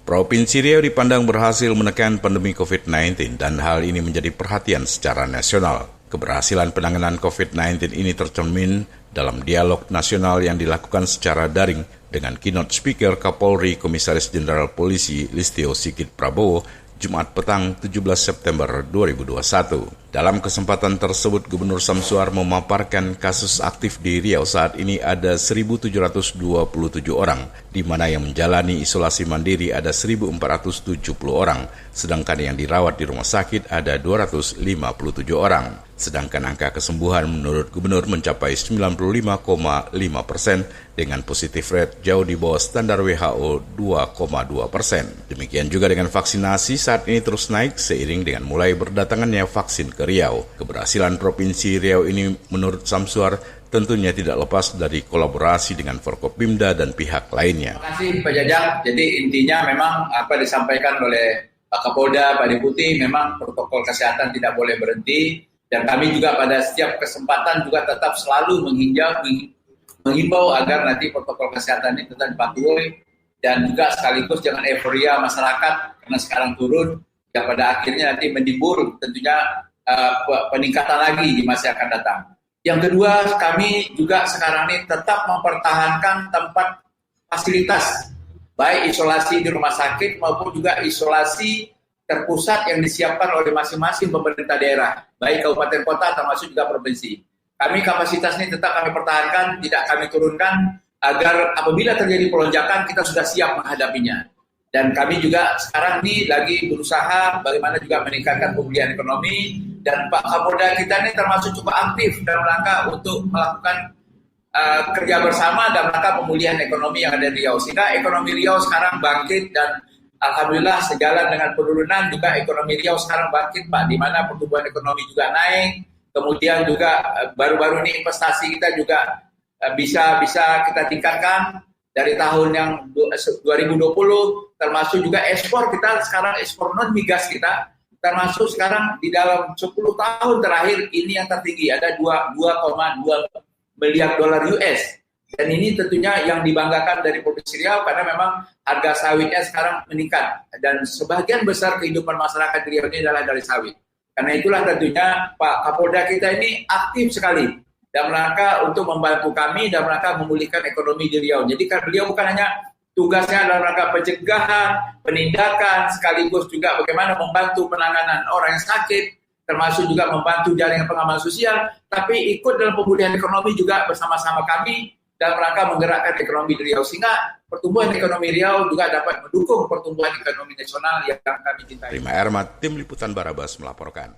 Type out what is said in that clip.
Provinsi Riau dipandang berhasil menekan pandemi COVID-19 dan hal ini menjadi perhatian secara nasional. Keberhasilan penanganan COVID-19 ini tercermin dalam dialog nasional yang dilakukan secara daring dengan keynote speaker Kapolri Komisaris Jenderal Polisi Listio Sigit Prabowo Jumat petang 17 September 2021. Dalam kesempatan tersebut, Gubernur Samsuar memaparkan kasus aktif di Riau saat ini ada 1.727 orang, di mana yang menjalani isolasi mandiri ada 1.470 orang, sedangkan yang dirawat di rumah sakit ada 257 orang. Sedangkan angka kesembuhan menurut Gubernur mencapai 95,5% dengan positif rate jauh di bawah standar WHO 2,2%. Demikian juga dengan vaksinasi saat ini terus naik seiring dengan mulai berdatangannya vaksin ke Riau. Keberhasilan Provinsi Riau ini menurut Samsuar tentunya tidak lepas dari kolaborasi dengan Forkopimda dan pihak lainnya. Terima kasih Pak Jajang. Jadi intinya memang apa disampaikan oleh Pak Kapolda, Pak Deputi, memang protokol kesehatan tidak boleh berhenti. Dan kami juga pada setiap kesempatan juga tetap selalu menghimbau agar nanti protokol kesehatan ini tetap dipatuhi. Dan juga sekaligus jangan euforia masyarakat karena sekarang turun, yang pada akhirnya nanti menimbul tentunya peningkatan lagi di masa yang akan datang. Yang kedua, kami juga sekarang ini tetap mempertahankan tempat fasilitas, baik isolasi di rumah sakit maupun juga isolasi terpusat yang disiapkan oleh masing-masing pemerintah daerah, baik kabupaten kota termasuk juga provinsi. Kami kapasitas ini tetap kami pertahankan, tidak kami turunkan, agar apabila terjadi pelonjakan kita sudah siap menghadapinya. Dan kami juga sekarang ini lagi berusaha bagaimana juga meningkatkan pemulihan ekonomi, dan Pak Kapolda kita ini termasuk cukup aktif dalam rangka untuk melakukan kerja bersama dalam rangka pemulihan ekonomi yang ada di Riau. Sehingga ekonomi Riau sekarang bangkit dan alhamdulillah sejalan dengan penurunan juga ekonomi Riau sekarang bangkit Pak, di mana pertumbuhan ekonomi juga naik. Kemudian juga baru-baru ini investasi kita juga bisa kita tingkatkan dari tahun yang 2020, termasuk juga ekspor kita sekarang, ekspor non migas kita termasuk sekarang di dalam 10 tahun terakhir ini yang tertinggi, ada 2,2 miliar dolar US. Dan ini tentunya yang dibanggakan dari Provinsi Riau karena memang harga sawitnya sekarang meningkat. Dan sebagian besar kehidupan masyarakat di Riau ini adalah dari sawit. Karena itulah tentunya Pak Kapolda kita ini aktif sekali dalam rangka untuk membantu kami dalam rangka memulihkan ekonomi di Riau. Jadi kan beliau bukan hanya tugasnya dalam rangka pencegahan, penindakan, sekaligus juga bagaimana membantu penanganan orang yang sakit, termasuk juga membantu jaringan pengaman sosial, tapi ikut dalam pemulihan ekonomi juga bersama-sama kami dalam rangka menggerakkan ekonomi di Riau, sehingga pertumbuhan ekonomi Riau juga dapat mendukung pertumbuhan ekonomi nasional yang kami cintai. Rima Ermat, Tim Liputan Barabas melaporkan.